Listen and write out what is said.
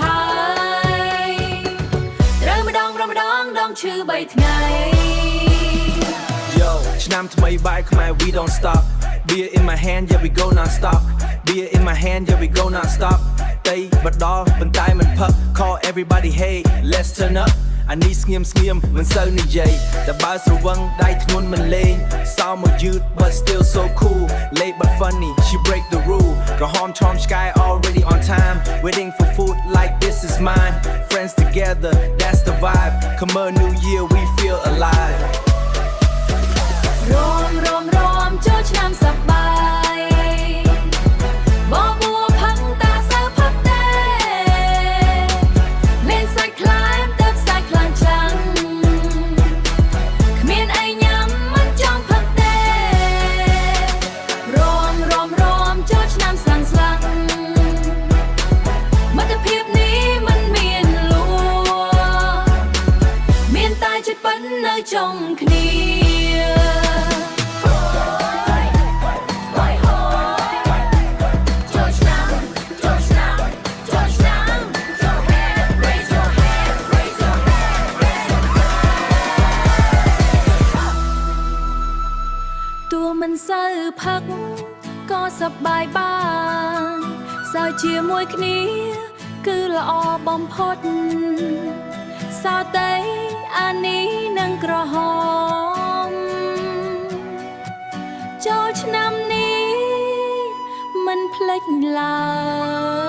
ហើយត្រូវម្ដងដងឈឺ3ថ្ងៃ Yo ឆ្នាំថ្មីបាយខ្មែរ we don't stop Beer in my hand yeah we go non stop Beer in my hand yeah we go non stop តែបដលបន្តែមិនផឹក Call everybody hey let's turn up អានេះស្ងៀមមិនសូវនិយាយតែបើស្រវឹងដៃធ្ងន់មិនលេងសោមកយឺត but still so cool late but funny she break the rule ក្រហមឆោមឆ្កែ already on time waiting for food like this is mine friends together that's the vibe come on new year we feel alive រមចូលឆ្នាំសប្បាយបបួផឹងតាសើផឹកទេមានសាច់ខ្លាយទៅសាច់ខ្លាំងចាំងគ្មានអីញ៉ាំមិនចង់ផឹកទេរមចូលឆ្នាំស្លាំងមិត្តភាពនេះមិនមានលួមានតែចិត្តពិតនៅចុងគ្នាមិនសូវផឹកក៏សប្បាយបានសើជាមួយគ្នាគឺល្អបំផុតសើតែអានេះនឹងក្រហមចូលឆ្នាំនេះមិនភ្លេចឡើយ